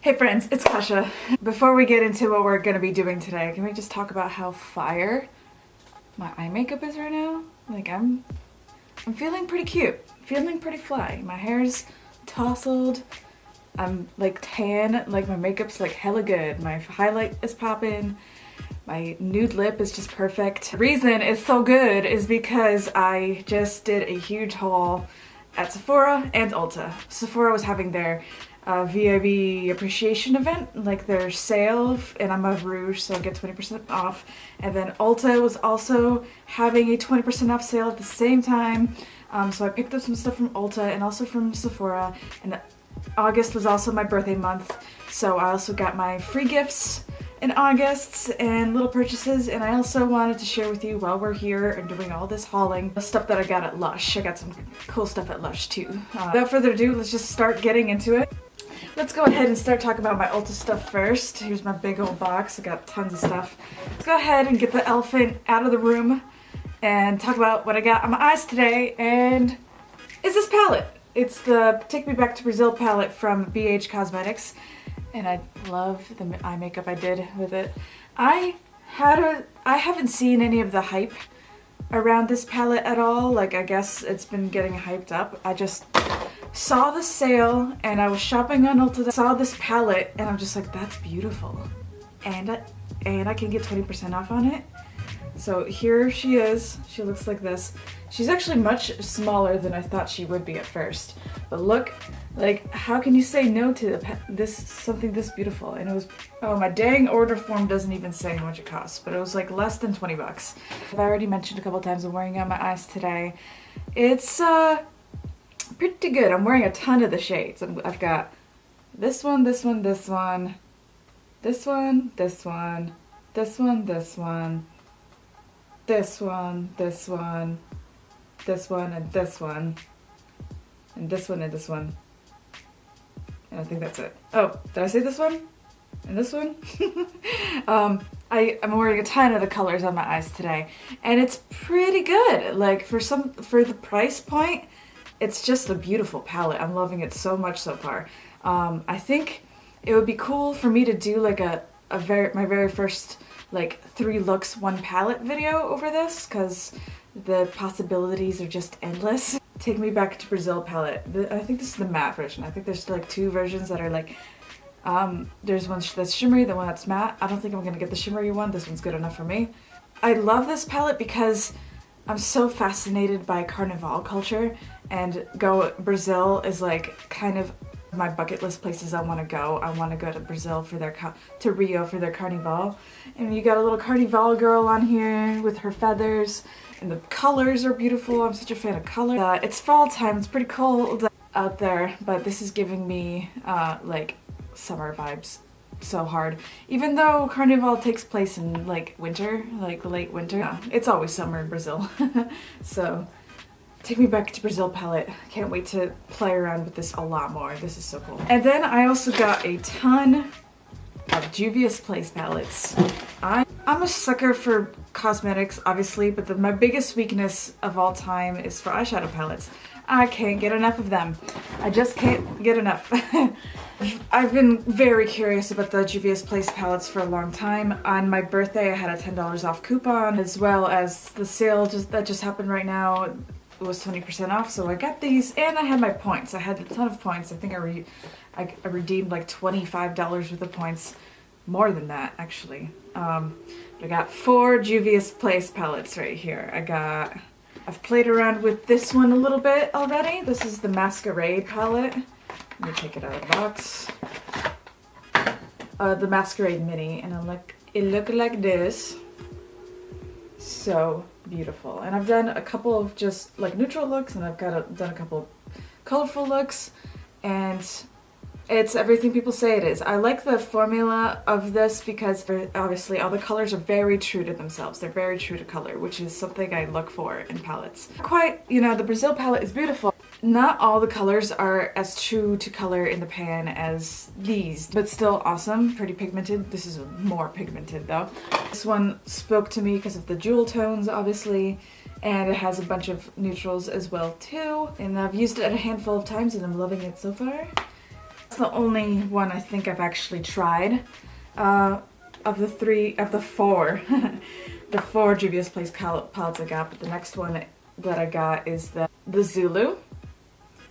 Hey friends, it's Kasha. Before we get into what we're gonna be doing today, can we just talk about how fire my eye makeup is right now? Like I'm feeling pretty cute, feeling pretty fly. My hair's tousled, I'm like tan, like my makeup's like hella good. My highlight is popping, my nude lip is just perfect. The reason it's so good is because I just did a huge haul at Sephora and Ulta. Sephora was having their VIB appreciation event, like their sale, and I'm a Rouge, so I get 20% off. And then Ulta was also having a 20% off sale at the same time. So I picked up some stuff from Ulta and also from Sephora. And August was also my birthday month, so I also got my free gifts in August and little purchases. And I also wanted to share with you while we're here and doing all this hauling, the stuff that I got at Lush. I got some cool stuff at Lush too. Without further ado, let's just start getting into it. Let's go ahead and start talking about my Ulta stuff first. Here's my big old box. I got tons of stuff. Let's go ahead and get the elephant out of the room and talk about what I got on my eyes today. And it's this palette. It's the Take Me Back to Brazil palette from BH Cosmetics. And I love the eye makeup I did with it. I haven't seen any of the hype around this palette at all. Like, I guess it's been getting hyped up. I just saw the sale and I was shopping on Ulta, saw this palette and I'm just like, that's beautiful. And I can get 20% off on it. So here she is. She looks like this. She's actually much smaller than I thought she would be at first. But look, like, how can you say no to something this beautiful? And it was, oh, my dang order form doesn't even say how much it costs, but it was like less than 20 bucks. I've already mentioned a couple times I'm wearing it on my eyes today. It's pretty good. I'm wearing a ton of the shades. I've got this one, this one, this one, this one, this one, this one, this one, this one, this one, this one, and this one, and this one, and this one. And I think that's it. Oh, did I say this one? And this one? I'm wearing a ton of the colors on my eyes today, and it's pretty good. Like, for the price point, it's just a beautiful palette. I'm loving it so much so far. I think it would be cool for me to do like my very first like 3 looks 1 palette video over this, because the possibilities are just endless. Take Me Back to Brazil palette. I think this is the matte version. I think there's like 2 versions that are like, there's one that's shimmery, the one that's matte. I don't think I'm gonna get the shimmery one. This one's good enough for me. I love this palette because I'm so fascinated by Carnival culture, and Brazil is like kind of my bucket list places I want to go. I want to go to Brazil for to Rio for their Carnival. And you got a little Carnival girl on here with her feathers, and the colors are beautiful. I'm such a fan of color. It's fall time, it's pretty cold out there, but this is giving me like summer vibes so hard. Even though Carnival takes place in like winter, like late winter, yeah, it's always summer in Brazil. So Take Me Back to Brazil palette. Can't wait to play around with this a lot more. This is so cool. And then I also got a ton of Juvia's Place palettes. I'm a sucker for cosmetics, obviously, but my biggest weakness of all time is for eyeshadow palettes. I can't get enough of them. I just can't get enough. I've been very curious about the Juvia's Place palettes for a long time. On my birthday, I had a $10 off coupon, as well as the sale that just happened right now. It was 20% off, so I got these, and I had my points. I had a ton of points. I think I redeemed like $25 worth of points. More than that, actually. I got 4 Juvia's Place palettes right here. I've played around with this one a little bit already. This is the Masquerade palette. Let me take it out of the box. The Masquerade Mini, and it looked like this. So beautiful. And I've done a couple of just like neutral looks, and I've done a couple of colorful looks, and it's everything people say it is. I like the formula of this because obviously all the colors are very true to themselves. They're very true to color, which is something I look for in palettes. Quite, you know, the Brazil palette is beautiful. Not all the colors are as true to color in the pan as these, but still awesome. Pretty pigmented. This is more pigmented though. This one spoke to me because of the jewel tones, obviously, and it has a bunch of neutrals as well too. And I've used it a handful of times and I'm loving it so far. the only one I think I've actually tried. Of the four, the four Juvia's Place palettes I got, but the next one that I got is the Zulu.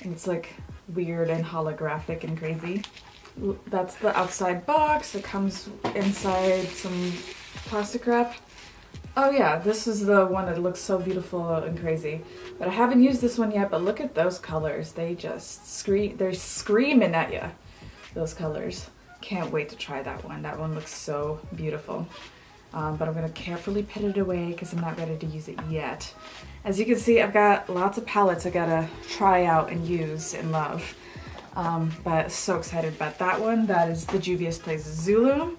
And it's like weird and holographic and crazy. That's the outside box. It comes inside some plastic wrap. Oh yeah, this is the one that looks so beautiful and crazy. But I haven't used this one yet, but look at those colors. They just they're screaming at you, those colors. Can't wait to try that one. That one looks so beautiful. But I'm gonna carefully put it away because I'm not ready to use it yet. As you can see, I've got lots of palettes I gotta try out and use and love. But so excited about that one. That is the Juvia's Place Zulu.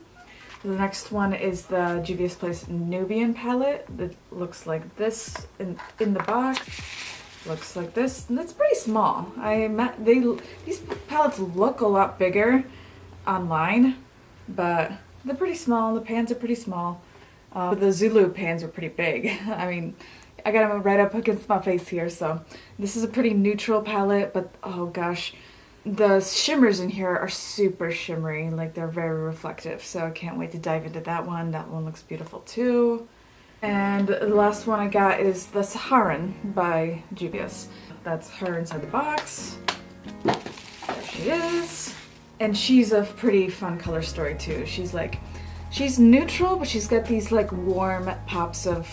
The next one is the Juvia's Place Nubian palette that looks like this in the box. Looks like this, and it's pretty small. These palettes look a lot bigger online, but they're pretty small. The pans are pretty small. The Zulu pans are pretty big. I mean, I got them right up against my face here, so this is a pretty neutral palette, but oh gosh, the shimmers in here are super shimmery, like they're very reflective, so I can't wait to dive into that one. That one looks beautiful too. And the last one I got is the Saharan by Juvia's. That's her inside the box. There she is. And she's a pretty fun color story too. She's neutral, but she's got these like warm pops of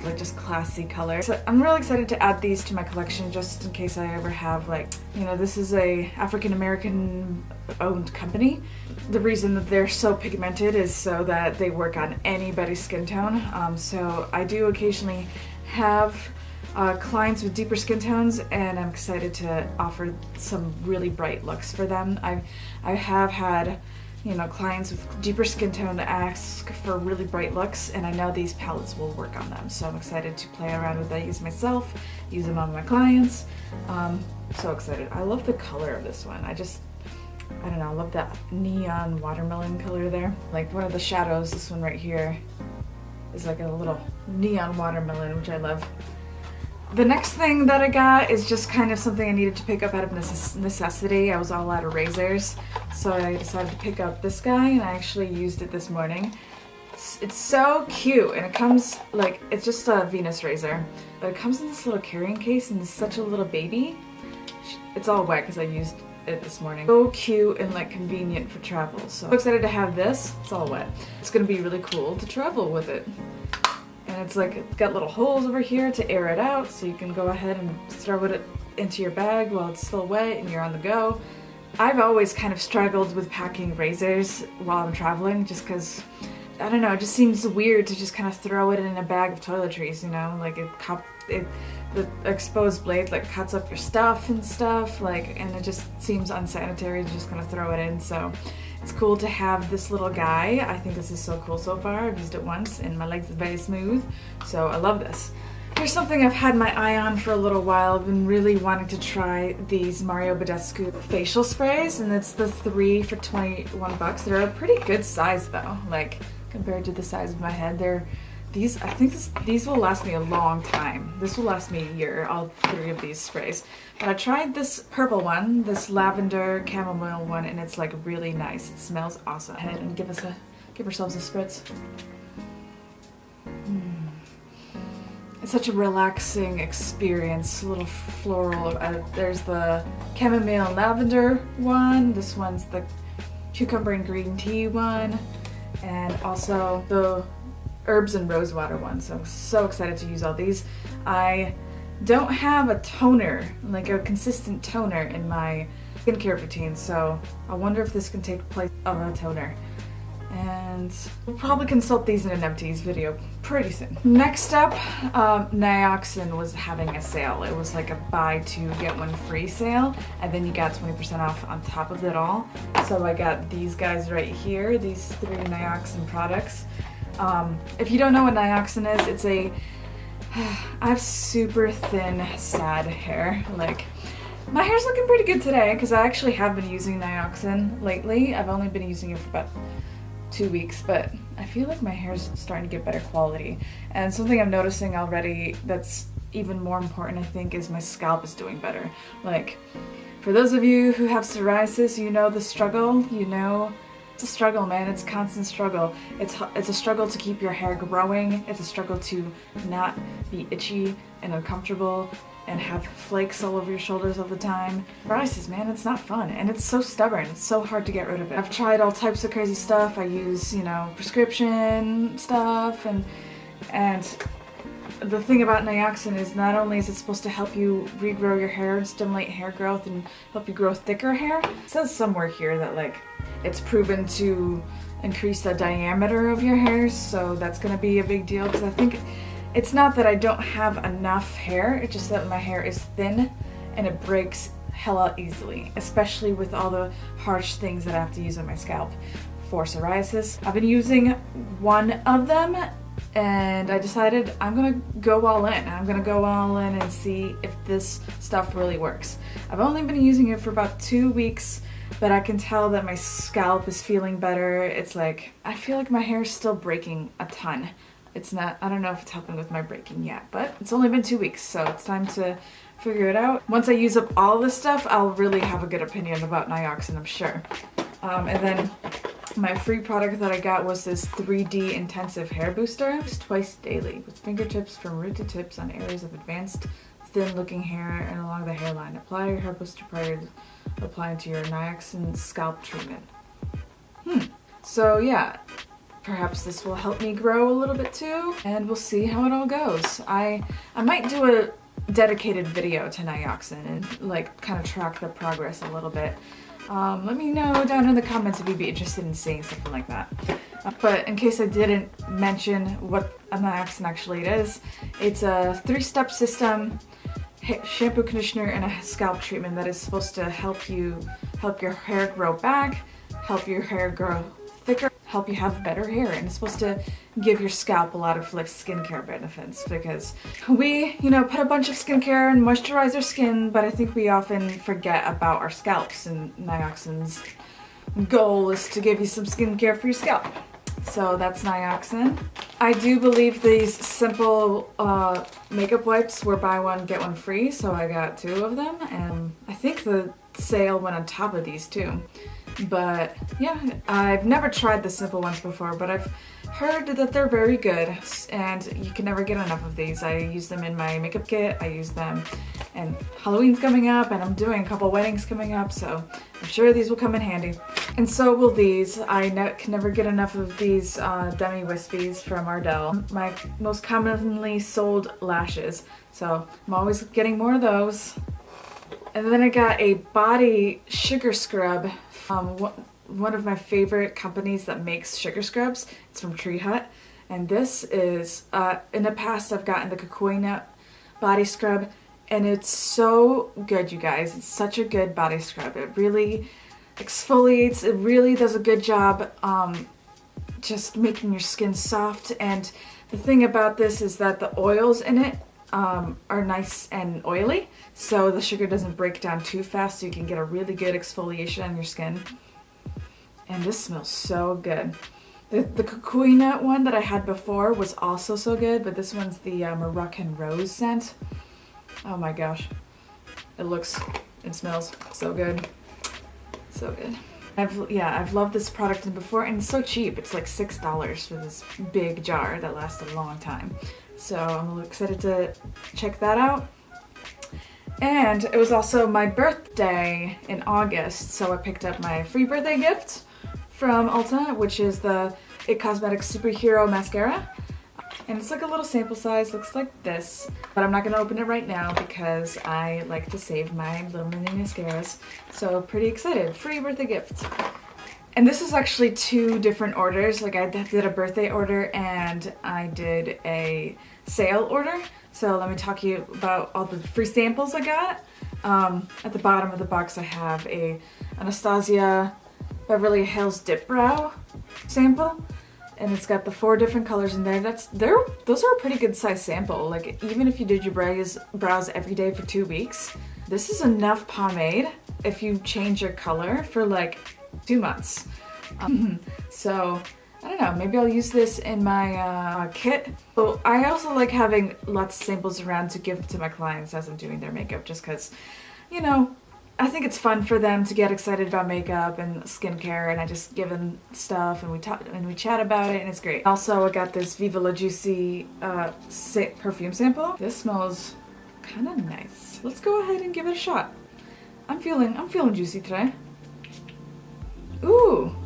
like just classy color. So I'm really excited to add these to my collection just in case I ever have like, you know, this is a African-American owned company. The reason that they're so pigmented is so that they work on anybody's skin tone. So I do occasionally have clients with deeper skin tones, and I'm excited to offer some really bright looks for them. I have had, you know, clients with deeper skin tone ask for really bright looks, and I know these palettes will work on them. So I'm excited to play around with these myself, use them on my clients. So excited. I love the color of this one. I don't know, I love that neon watermelon color there. Like one of the shadows, this one right here, is like a little neon watermelon, which I love. The next thing that I got is just kind of something I needed to pick up out of necessity. I was all out of razors, so I decided to pick up this guy, and I actually used it this morning. It's so cute, and it comes like, it's just a Venus razor, but it comes in this little carrying case, and it's such a little baby. It's all wet because I used it this morning. So cute and like convenient for travel. So I'm excited to have this. It's all wet. It's gonna be really cool to travel with it. And it's like, it's got little holes over here to air it out, so you can go ahead and throw it into your bag while it's still wet and you're on the go. I've always kind of struggled with packing razors while I'm traveling, just because, I don't know, it just seems weird to just kind of throw it in a bag of toiletries, you know? Like the exposed blade like cuts up your stuff and stuff, like, and it just seems unsanitary to just kind of throw it in. So it's cool to have this little guy. I think this is so cool so far. I've used it once and my legs are very smooth, so I love this. Here's something I've had my eye on for a little while. I've been really wanting to try these Mario Badescu facial sprays, and it's the 3 for 21 bucks. They're a pretty good size though, like compared to the size of my head. I think these will last me a long time. This will last me a year, all 3 of these sprays. But I tried this purple one, this lavender chamomile one, and it's like really nice. It smells awesome. Go ahead and give ourselves a spritz. It's such a relaxing experience, a little floral. There's the chamomile and lavender one. This one's the cucumber and green tea one. And also the herbs and rosewater one. So I'm so excited to use all these. I don't have a toner, like a consistent toner in my skincare routine, so I wonder if this can take place of a toner. And we'll probably consult these in an empties video pretty soon. Next up, Nioxin was having a sale. It was like a buy 2 get 1 free sale, and then you got 20% off on top of it all. So I got these guys right here, these 3 Nioxin products. If you don't know what Nioxin is, I have super thin, sad hair. Like, my hair's looking pretty good today because I actually have been using Nioxin lately. I've only been using it for about 2 weeks, but I feel like my hair's starting to get better quality. And something I'm noticing already that's even more important, I think, is my scalp is doing better. Like, For those of you who have psoriasis, you know the struggle, you know it's a struggle, man. It's a constant struggle. It's a struggle to keep your hair growing. It's a struggle to not be itchy and uncomfortable and have flakes all over your shoulders all the time. Psoriasis, man, it's not fun, and it's so stubborn. It's so hard to get rid of it. I've tried all types of crazy stuff. I use, you know, prescription stuff, and the thing about Nioxin is not only is it supposed to help you regrow your hair and stimulate hair growth and help you grow thicker hair. It says somewhere here that like it's proven to increase the diameter of your hairs, so that's gonna be a big deal because I think it's not that I don't have enough hair, it's just that my hair is thin and it breaks hella easily, especially with all the harsh things that I have to use on my scalp for psoriasis. I've been using one of them and I decided I'm gonna go all in. I'm gonna go all in and see if this stuff really works. I've only been using it for about 2 weeks, but I can tell that my scalp is feeling better. It's like, I feel like my hair is still breaking a ton. It's not, I don't know if it's helping with my breaking yet, but it's only been 2 weeks, so it's time to figure it out. Once I use up all this stuff, I'll really have a good opinion about Nioxin, I'm sure. And then my free product that I got was this 3D intensive hair booster. It's twice daily with fingertips from root to tips on areas of advanced thin looking hair and along the hairline. Apply your hair booster prior to applying to your Nioxin scalp treatment. So yeah, perhaps this will help me grow a little bit too, and we'll see how it all goes. I might do a dedicated video to Nioxin and like kind of track the progress a little bit. Let me know down in the comments if you'd be interested in seeing something like that. But in case I didn't mention what a Nioxin actually is, it's a 3-step system, shampoo, conditioner, and a scalp treatment that is supposed to help your hair grow back, help your hair grow thicker, help you have better hair, and it's supposed to give your scalp a lot of like skincare benefits because we, you know, put a bunch of skincare and moisturize our skin, but I think we often forget about our scalps, and Nioxin's goal is to give you some skincare for your scalp. So that's Nioxin. I do believe these simple makeup wipes were buy one get one free, so I got 2 of them, and I think the sale went on top of these too. But yeah, I've never tried the simple ones before, but I've heard that they're very good and you can never get enough of these. I use them in my makeup kit, I use them, and Halloween's coming up and I'm doing a couple weddings coming up, so I'm sure these will come in handy. And so will these. I can never get enough of these Demi Wispies from Ardell, my most commonly sold lashes, so I'm always getting more of those. And then I got a body sugar scrub from one of my favorite companies that makes sugar scrubs. It's from Tree Hut. And this is, in the past I've gotten the cocoa nut body scrub, and it's so good, you guys. It's such a good body scrub. It really exfoliates, it really does a good job just making your skin soft. And the thing about this is that the oils in it are nice and oily, so the sugar doesn't break down too fast, so you can get a really good exfoliation on your skin. And this smells so good. The cocoa nut one that I had before was also so good, but this one's the Moroccan Rose scent. Oh my gosh. It smells so good. So good. I've loved this product before, and it's so cheap. It's like $6 for this big jar that lasts a long time. So I'm a little excited to check that out. And it was also my birthday in August, so I picked up my free birthday gift from Ulta, which is the IT Cosmetics Superhero Mascara. And it's like a little sample size, looks like this. But I'm not going to open it right now because I like to save my little mini mascaras. So pretty excited. Free birthday gift. And this is actually 2 different orders. Like I did a birthday order and I did a sale order. So let me talk to you about all the free samples I got. At the bottom of the box I have a Anastasia Beverly Hills Dip Brow sample. And it's got the 4 different colors in there. Those are a pretty good size sample. Like even if you did your brows every day for 2 weeks, this is enough pomade if you change your color for like 2 months. So I don't know, maybe I'll use this in my kit. But I also like having lots of samples around to give to my clients as I'm doing their makeup, just because, you know, I think it's fun for them to get excited about makeup and skincare, and I just give them stuff and we talk and we chat about it, and it's great. Also, I got this Viva La Juicy perfume sample. This smells kind of nice. Let's go ahead and give it a shot. I'm feeling juicy today. Ooh,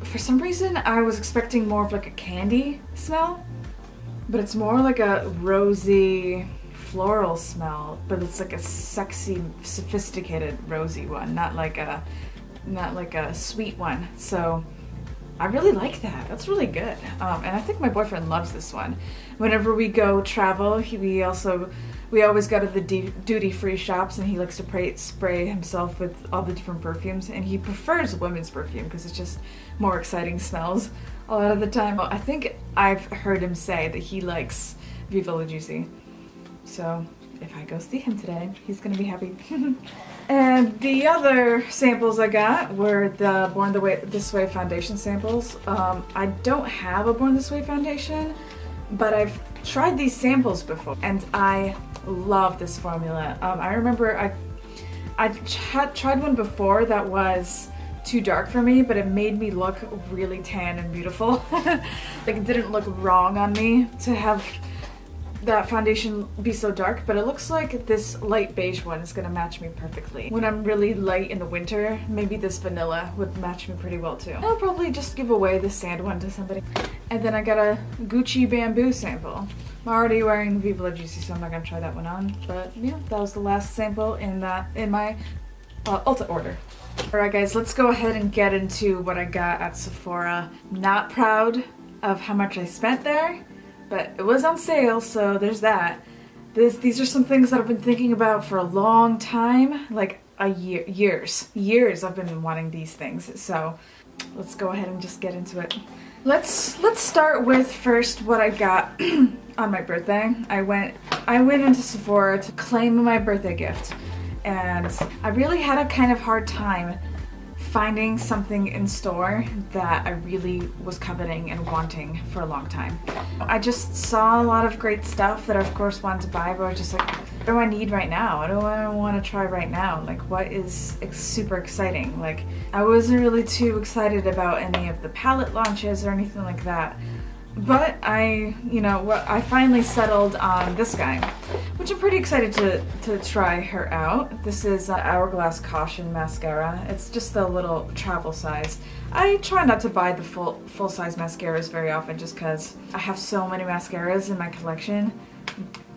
for some reason I was expecting more of like a candy smell, but it's more like a rosy floral smell, but it's like a sexy, sophisticated rosy one, not like a sweet one. So I really like that. That's really good. And I think my boyfriend loves this one. Whenever we go travel, we always go to the duty-free shops, and he likes to spray himself with all the different perfumes, and he prefers women's perfume because it's just more exciting smells a lot of the time. I think I've heard him say that he likes Viva La Juicy. So if I go see him today, he's gonna be happy. And the other samples I got were the Born This Way foundation samples. I don't have a Born This Way foundation, but I've tried these samples before, and I love this formula. I remember I tried one before that was too dark for me, but it made me look really tan and beautiful. Like, it didn't look wrong on me to have that foundation be so dark, but it looks like this light beige one is gonna match me perfectly. When I'm really light in the winter, maybe this vanilla would match me pretty well too. I'll probably just give away the sand one to somebody. And then I got a Gucci bamboo sample. I'm already wearing Viva La Juicy, so I'm not gonna try that one on, but yeah, that was the last sample in my Ulta order. Alright guys, let's go ahead and get into what I got at Sephora. Not proud of how much I spent there, but it was on sale, so there's that. These are some things that I've been thinking about for a long time, like years I've been wanting these things. So let's go ahead and just get into it. Let's start with first what I got on my birthday. I went into Sephora to claim my birthday gift, and I really had a kind of hard time finding something in store that I really was coveting and wanting for a long time. I just saw a lot of great stuff that I of course wanted to buy, but I was just like, what do I need right now? What do I want to try right now? Like, what is super exciting? Like, I wasn't really too excited about any of the palette launches or anything like that. But I finally settled on this guy, which I'm pretty excited to try her out. This is Hourglass Caution Mascara. It's just a little travel size. I try not to buy the full size mascaras very often just because I have so many mascaras in my collection.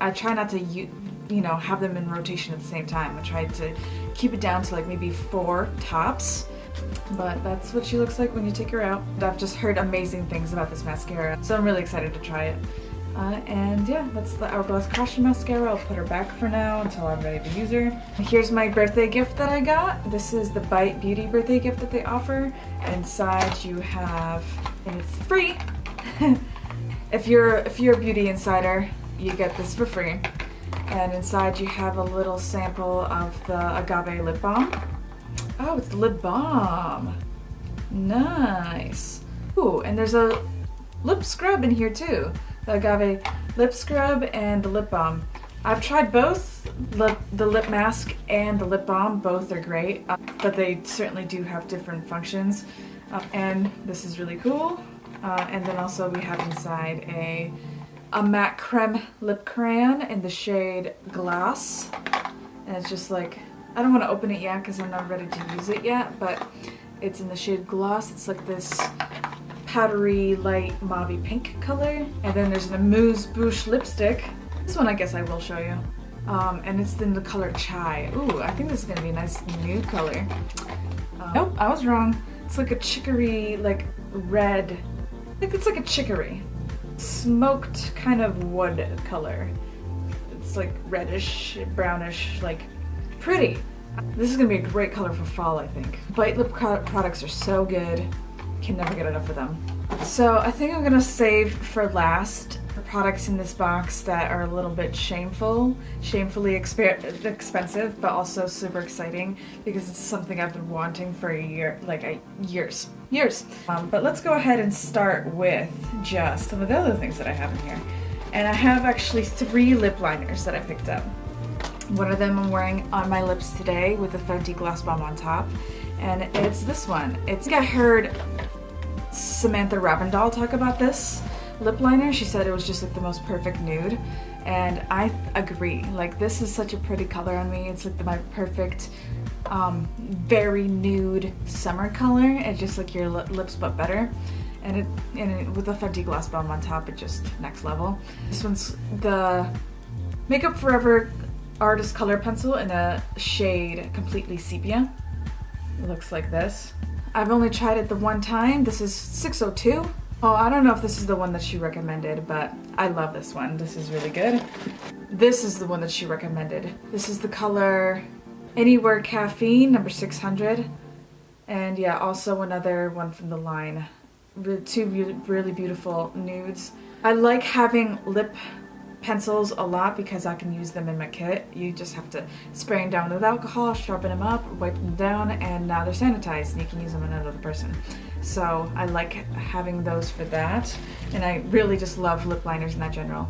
I try not to have them in rotation at the same time. I try to keep it down to like maybe 4 tops. But that's what she looks like when you take her out. I've just heard amazing things about this mascara, so I'm really excited to try it. And yeah, that's the Hourglass Caution Mascara. I'll put her back for now until I'm ready to use her. Here's my birthday gift that I got. This is the Beer&Beauty birthday gift that they offer. Inside you have, and it's free. If you're a beauty insider, you get this for free. And inside you have a little sample of the Agave lip balm. Oh, it's lip balm. Nice. Ooh, and there's a lip scrub in here too. The Agave lip scrub and the lip balm. I've tried both, the lip mask and the lip balm. Both are great, but they certainly do have different functions. And this is really cool. And then also we have inside a matte creme lip crayon in the shade Glass. And it's just like, I don't want to open it yet because I'm not ready to use it yet, but it's in the shade Gloss. It's like this powdery, light, mauvey pink color. And then there's an Amuse Bouche lipstick. This one I guess I will show you. And it's in the color Chai. Ooh, I think this is going to be a nice nude color. Nope, I was wrong. It's like a chicory, like red. I think it's like a chicory. Smoked kind of wood color. It's like reddish, brownish, like pretty. This is gonna be a great color for fall, I think. Bite lip products are so good. Can never get enough of them. So I think I'm gonna save for last the products in this box that are a little bit shamefully expensive, but also super exciting because it's something I've been wanting for a year, years. But let's go ahead and start with just some of the other things that I have in here. And I have actually 3 lip liners that I picked up. One of them I'm wearing on my lips today with a Fenty Gloss Bomb on top, and it's this one. I heard Samantha Ravindal talk about this lip liner. She said it was just like the most perfect nude, and I agree. Like, this is such a pretty color on me. It's like my perfect very nude summer color. It's just like your lips but better, and it with a Fenty Gloss Bomb on top, it just next level. This one's the Makeup Forever Artist Color Pencil in a shade Completely Sepia. It looks like this. I've only tried it the one time. This is 602. Oh, I don't know if this is the one that she recommended, but I love this one. This is really good. This is the one that she recommended. This is the color Anywhere Caffeine, number 600. And yeah, also another one from the line. Two really beautiful nudes. I like having lip pencils a lot because I can use them in my kit. You just have to spray them down with alcohol, sharpen them up, wipe them down, and now they're sanitized and you can use them on another person. So I like having those for that, and I really just love lip liners in that general.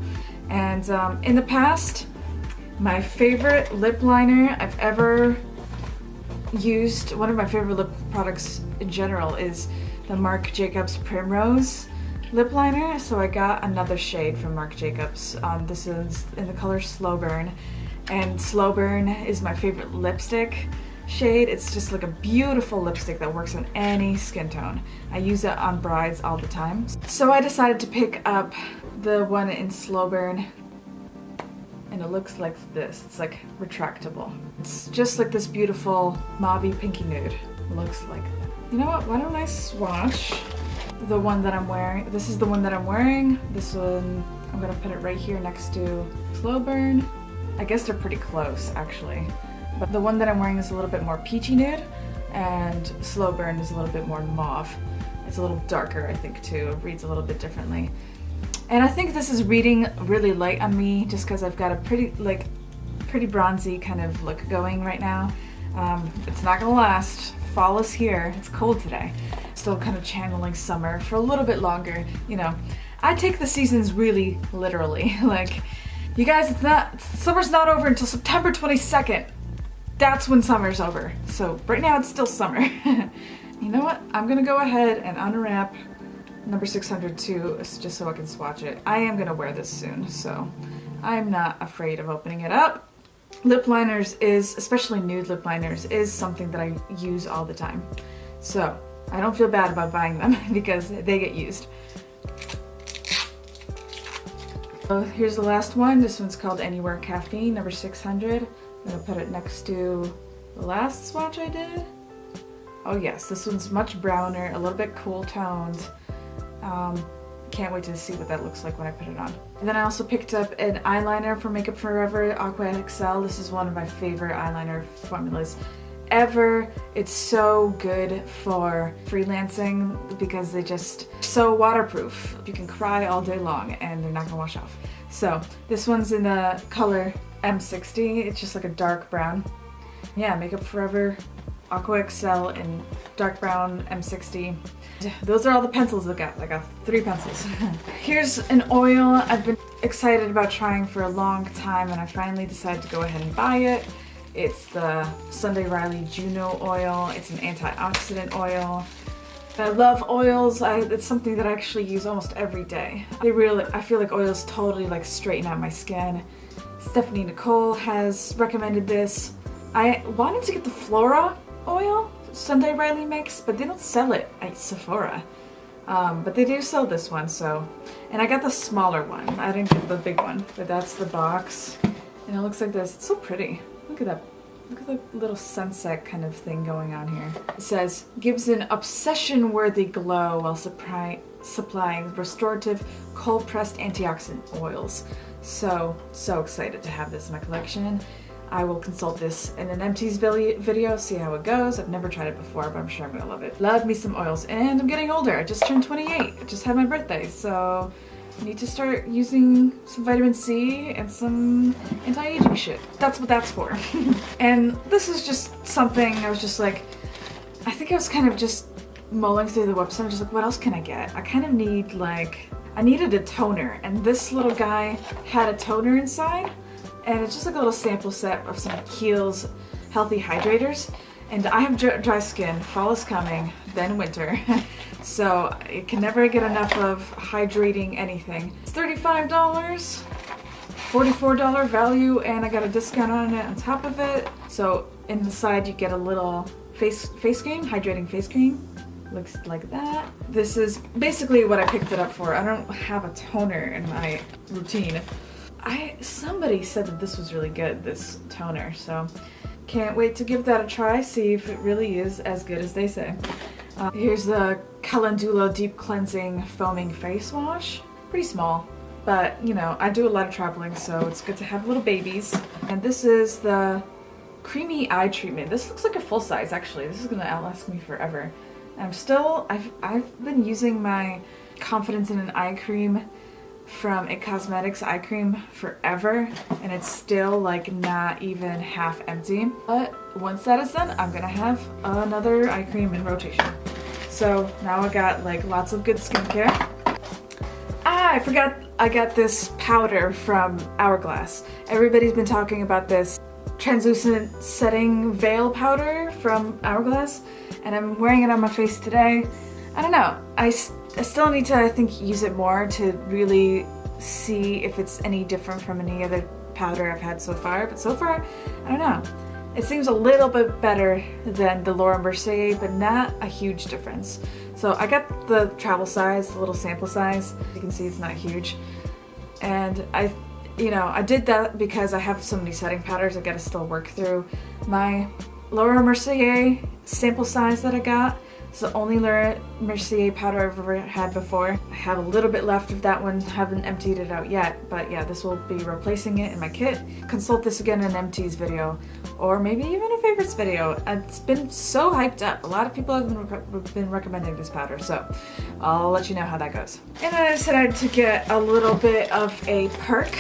And in the past, my favorite lip liner I've ever used, one of my favorite lip products in general, is the Marc Jacobs Primrose lip liner. So I got another shade from Marc Jacobs. This is in the color Slow Burn, and Slow Burn is my favorite lipstick shade. It's just like a beautiful lipstick that works on any skin tone. I use it on brides all the time. So I decided to pick up the one in Slow Burn, and it looks like this. It's like retractable. It's just like this beautiful mauvey pinky nude. It looks like that. You know what? Why don't I swatch the one that I'm wearing? This is the one that I'm wearing. This one, I'm gonna put it right here next to Slow Burn. I guess they're pretty close actually. But the one that I'm wearing is a little bit more peachy nude, and Slow Burn is a little bit more mauve. It's a little darker, I think, too. It reads a little bit differently. And I think this is reading really light on me just because I've got a pretty bronzy kind of look going right now. It's not gonna last. Fall is here. It's cold today. Still kind of channeling summer for a little bit longer. You know, I take the seasons really literally. Like, you guys, summer's not over until September 22nd. That's when summer's over. So right now it's still summer. You know what? I'm gonna go ahead and unwrap number 600 too, just so I can swatch it. I am gonna wear this soon, so I'm not afraid of opening it up. Lip liners is, especially nude lip liners, is something that I use all the time. So I don't feel bad about buying them because they get used. So here's the last one. This one's called Anywhere Caffeine, number 600. I'm gonna put it next to the last swatch I did. Oh yes, this one's much browner, a little bit cool toned. Can't wait to see what that looks like when I put it on. And then I also picked up an eyeliner from Makeup Forever, Aqua XL. This is one of my favorite eyeliner formulas ever. It's so good for freelancing because they just so waterproof. You can cry all day long and they're not gonna wash off. So this one's in the color M60. It's just like a dark brown. Yeah, Makeup Forever, Aqua XL in dark brown M60. Those are all the pencils I got. I got 3 pencils. Here's an oil I've been excited about trying for a long time, and I finally decided to go ahead and buy it. It's the Sunday Riley Juno oil. It's an antioxidant oil. I love oils. It's something that I actually use almost every day. I feel like oils totally like straighten out my skin. Stephanie Nicole has recommended this. I wanted to get the Flora oil Sunday Riley makes, but they don't sell it at Sephora. But they do sell this one, so. And I got the smaller one. I didn't get the big one, but that's the box. And it looks like this. It's so pretty. Look at that. Look at the little sunset kind of thing going on here. It says, gives an obsession-worthy glow while supplying restorative, cold-pressed antioxidant oils. So excited to have this in my collection. I will consult this in an empties video, see how it goes. I've never tried it before, but I'm sure I'm gonna love it. Love me some oils, and I'm getting older. I just turned 28. I just had my birthday, so I need to start using some vitamin C and some anti-aging shit. That's what that's for. And this is just something I was just like, I think I was kind of just mulling through the website. I'm just like, what else can I get? I kind of need I needed a toner, and this little guy had a toner inside. And it's just like a little sample set of some Kiehl's healthy hydrators. And I have dry skin, fall is coming, then winter. So I can never get enough of hydrating anything. It's $35, $44 value, and I got a discount on it on top of it. So in the side you get a little face cream, hydrating face cream. Looks like that. This is basically what I picked it up for. I don't have a toner in my routine. Somebody said that this was really good, this toner, so can't wait to give that a try, see if it really is as good as they say. Here's the Calendula Deep Cleansing Foaming Face Wash. Pretty small, but you know, I do a lot of traveling, so it's good to have little babies. And this is the Creamy Eye Treatment. This looks like a full size, actually. This is gonna outlast me forever. I've been using my Confidence in an Eye Cream from It Cosmetics eye cream forever, and it's still like not even half empty. But once that is done, I'm gonna have another eye cream in rotation. So now I got like lots of good skincare. I forgot I got this powder from Hourglass. Everybody's been talking about this translucent setting veil powder from Hourglass, and I'm wearing it on my face today. I don't know, I still need to, I think, use it more to really see if it's any different from any other powder I've had so far. But so far, I don't know. It seems a little bit better than the Laura Mercier, but not a huge difference. So I got the travel size, the little sample size. You can see it's not huge. And I did that because I have so many setting powders I gotta still work through. My Laura Mercier sample size that I got, it's the only Laura Mercier powder I've ever had before. I have a little bit left of that one, haven't emptied it out yet, but yeah, this will be replacing it in my kit. Consult this again in an empties video, or maybe even a favorites video. It's been so hyped up. A lot of people have been recommending this powder, so I'll let you know how that goes. And then I decided to get a little bit of a perk.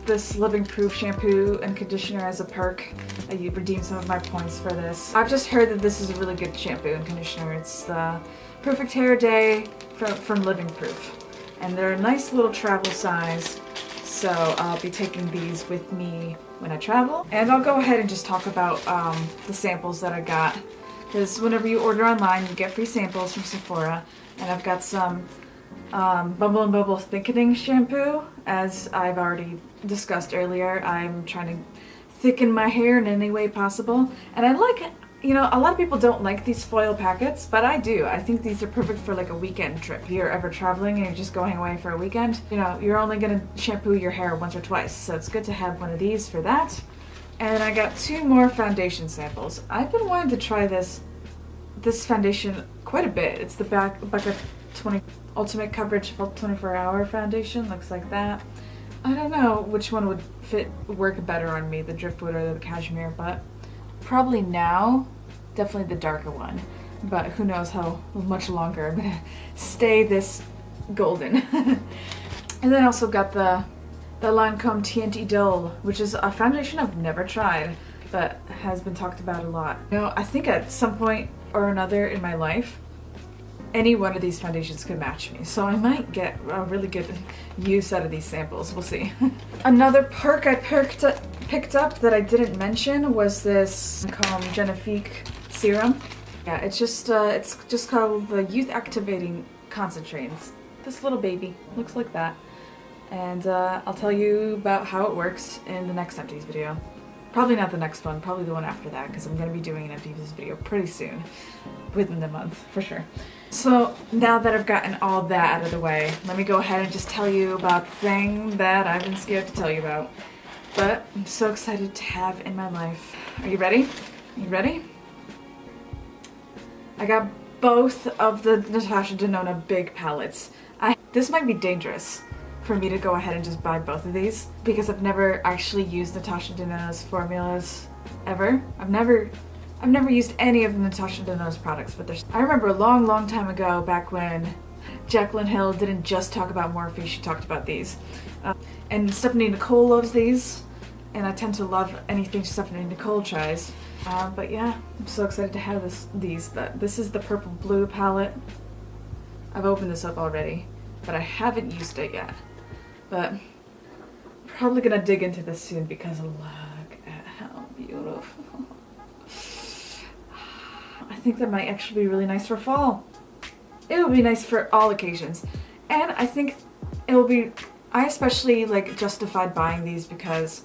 This Living Proof shampoo and conditioner as a perk. I redeemed some of my points for this. I've just heard that this is a really good shampoo and conditioner. It's the Perfect Hair Day from Living Proof. And they're a nice little travel size, so I'll be taking these with me when I travel. And I'll go ahead and just talk about the samples that I got, because whenever you order online, you get free samples from Sephora. And I've got some Bumble and Bubble thickening shampoo. As I've already discussed earlier, I'm trying to thicken my hair in any way possible, and I like, you know, a lot of people don't like these foil packets, but I do. I think these are perfect for like a weekend trip. If you're ever traveling and you're just going away for a weekend, you know, you're only gonna shampoo your hair once or twice, so it's good to have one of these for that. And I got 2 more foundation samples. I've been wanting to try this foundation quite a bit. It's the Becca 20 Ultimate Coverage 24-Hour Foundation. Looks like that. I don't know which one would work better on me, the driftwood or the cashmere, but probably now, definitely the darker one. But who knows how much longer I'm gonna stay this golden. And then I also got the Lancome TNT Dull, which is a foundation I've never tried, but has been talked about a lot. You know, I think at some point or another in my life, any one of these foundations could match me, so I might get a really good use out of these samples. We'll see. Another perk I picked up that I didn't mention was this Lancome Genifique serum. Yeah, it's just called the Youth Activating Concentrate. It's this little baby looks like that, and I'll tell you about how it works in the next empties video. Probably not the next one, probably the one after that, because I'm going to be doing an empties video pretty soon, within the month for sure. So now that I've gotten all that out of the way, let me go ahead and just tell you about the thing that I've been scared to tell you about, but I'm so excited to have in my life. Are you ready? Are you ready? I got both of the Natasha Denona big palettes. This might be dangerous for me to go ahead and just buy both of these, because I've never actually used Natasha Denona's formulas ever. I've never used any of Natasha Denona's products, but I remember a long time ago, back when Jaclyn Hill didn't just talk about Morphe, she talked about these. And Stephanie Nicole loves these, and I tend to love anything Stephanie Nicole tries. But yeah, I'm so excited to have these. This is the purple blue palette. I've opened this up already, but I haven't used it yet. But probably gonna dig into this soon because look at how beautiful. I think that might actually be really nice for fall. It will be nice for all occasions. And I think it will be, I especially like justified buying these because,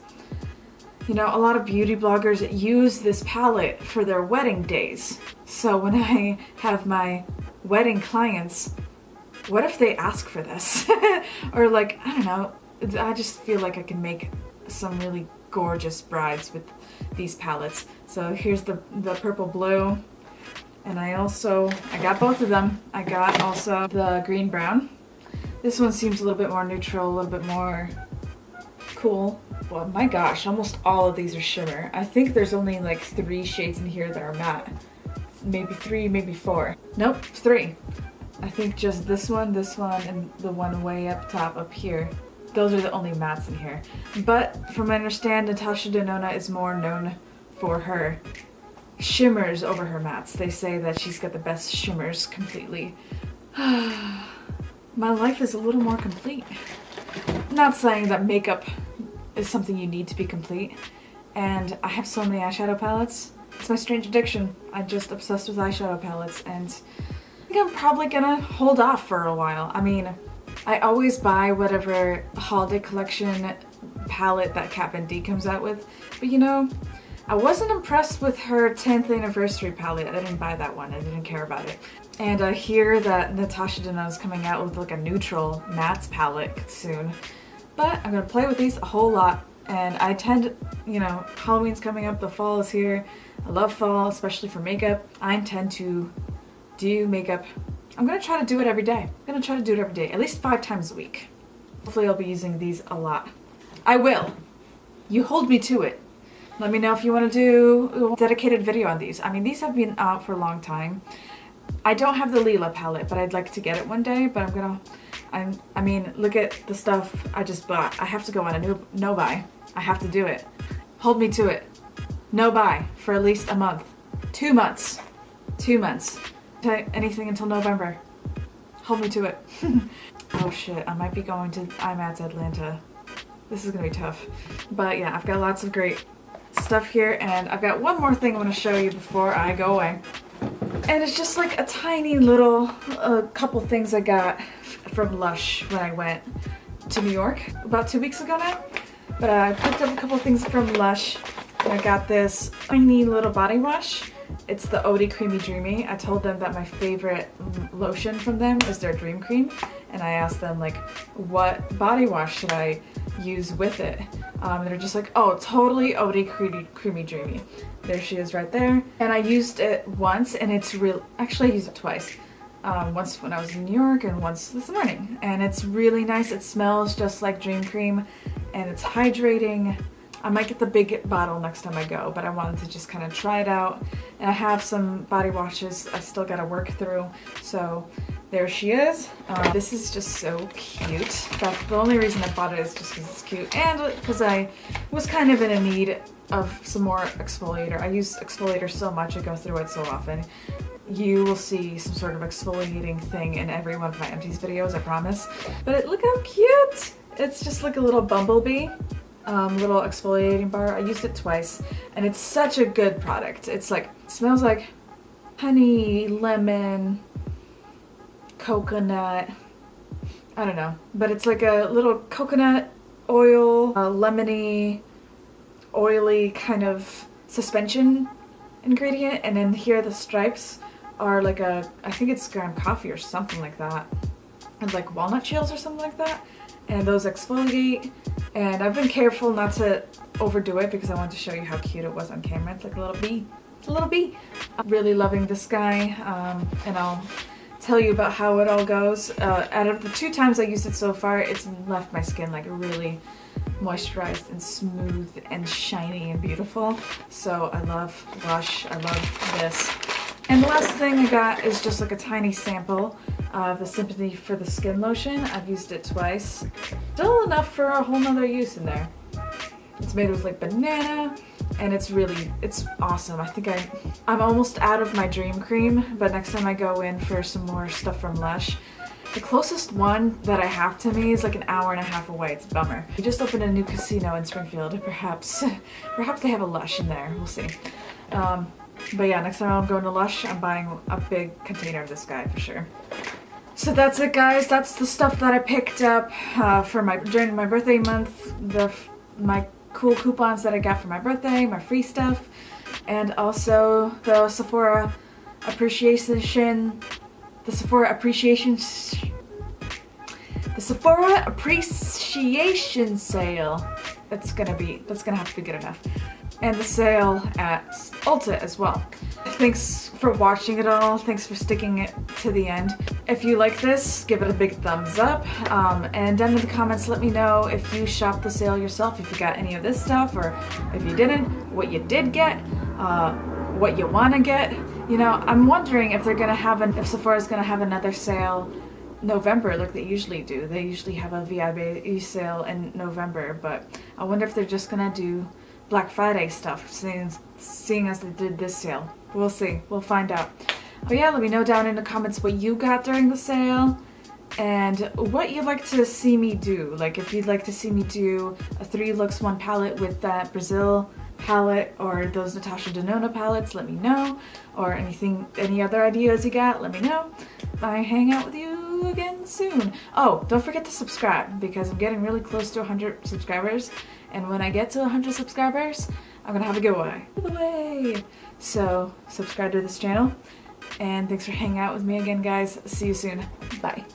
you know, a lot of beauty bloggers use this palette for their wedding days. So when I have my wedding clients, what if they ask for this? Or like, I don't know, I just feel like I can make some really gorgeous brides with these palettes. So here's the purple blue. And I got both of them. I got also the green brown. This one seems a little bit more neutral, a little bit more cool. Well, my gosh, almost all of these are shimmer. I think there's only like 3 shades in here that are matte. Maybe 3, maybe 4. Nope, 3. I think just this one, and the one way up top up here. Those are the only mattes in here. But from what I understand, Natasha Denona is more known for her shimmers over her mattes. They say that she's got the best shimmers completely. My life is a little more complete. I'm not saying that makeup is something you need to be complete. And I have so many eyeshadow palettes. It's my strange addiction. I'm just obsessed with eyeshadow palettes, and I think I'm probably gonna hold off for a while. I mean, I always buy whatever holiday collection palette that Kat Von D comes out with, but you know, I wasn't impressed with her 10th anniversary palette. I didn't buy that one. I didn't care about it. And I hear that Natasha Denona is coming out with like a neutral mattes palette soon. But I'm gonna play with these a whole lot. And I tend, you know, Halloween's coming up, the fall is here. I love fall, especially for makeup. I intend to do makeup. I'm gonna try to do it every day. I'm gonna try to do it every day, at least 5 times a week. Hopefully I'll be using these a lot. I will. You hold me to it. Let me know if you want to do a dedicated video on these. I mean, these have been out for a long time. I don't have the Lila palette, but I'd like to get it one day, but I mean, look at the stuff I just bought. I have to go on a no buy. I have to do it. Hold me to it. No buy for at least a month. 2 months. 2 months. Anything until November. Hold me to it. Oh shit, I might be going to IMATS Atlanta. This is gonna be tough. But yeah, I've got lots of great stuff here, and I've got one more thing I want to show you before I go away. And it's just like a tiny little couple things I got from Lush when I went to New York about 2 weeks ago now. But I picked up a couple things from Lush, and I got this tiny little body wash. It's the Eau de Creamy Dreamy. I told them that my favorite lotion from them is their Dream Cream, and I asked them like, what body wash should I use with it? They're just like, oh, totally Eau de Creamy Dreamy. There she is right there. And I used it once, and it's real. Actually, I used it twice. Once when I was in New York and once this morning. And it's really nice. It smells just like Dream Cream, and it's hydrating. I might get the big bottle next time I go, but I wanted to just kind of try it out. And I have some body washes I still gotta work through. So there she is. This is just so cute. That's the only reason I bought it is just because it's cute, and because I was kind of in a need of some more exfoliator. I use exfoliator so much, I go through it so often. You will see some sort of exfoliating thing in every one of my empties videos, I promise. But look how cute! It's just like a little bumblebee. Little exfoliating bar. I used it twice, and it's such a good product. It's like, smells like honey, lemon, coconut, I don't know, but it's like a little coconut oil, lemony, oily kind of suspension ingredient, and then here the stripes are like I think it's ground coffee or something like that, and like walnut shells or something like that, and those exfoliate. And I've been careful not to overdo it because I want to show you how cute it was on camera. It's like a little bee. It's a little bee. I'm really loving this guy, and I'll tell you about how it all goes. Out of the 2 times I used it so far, it's left my skin like really moisturized and smooth and shiny and beautiful. So I love Lush. I love this. And the last thing I got is just like a tiny sample of the Sympathy for the Skin lotion. I've used it twice. Still enough for a whole nother use in there. It's made with like banana, and it's awesome. I think I'm almost out of my Dream Cream, but next time I go in for some more stuff from Lush, The closest one that I have to me is like an hour and a half away. It's a bummer. We just opened a new casino in Springfield. Perhaps they have a Lush in there. We'll see. But yeah, next time I'm going to Lush, I'm buying a big container of this guy for sure. So that's it, guys. That's the stuff that I picked up during my birthday month. My cool coupons that I got for my birthday, my free stuff, and also the Sephora appreciation sale. That's gonna have to be good enough. And the sale at Ulta as well. Thanks for watching it all. Thanks for sticking it to the end. If you like this, give it a big thumbs up. And down in the comments, let me know if you shopped the sale yourself, if you got any of this stuff, or if you didn't, what you did get, what you want to get. You know, I'm wondering if if Sephora's gonna have another sale November like they usually do. They usually have a VIB sale in November, but I wonder if they're just gonna do Black Friday stuff, seeing as they did this sale. We'll see. We'll find out. But yeah, let me know down in the comments what you got during the sale and what you'd like to see me do. Like if you'd like to see me do a 3 looks 1 palette with that Brazil palette or those Natasha Denona palettes, let me know. Or any other ideas you got, let me know. I hang out with you again soon. Oh, don't forget to subscribe because I'm getting really close to 100 subscribers. And when I get to 100 subscribers, I'm gonna have a giveaway. So subscribe to this channel. And thanks for hanging out with me again, guys. See you soon. Bye.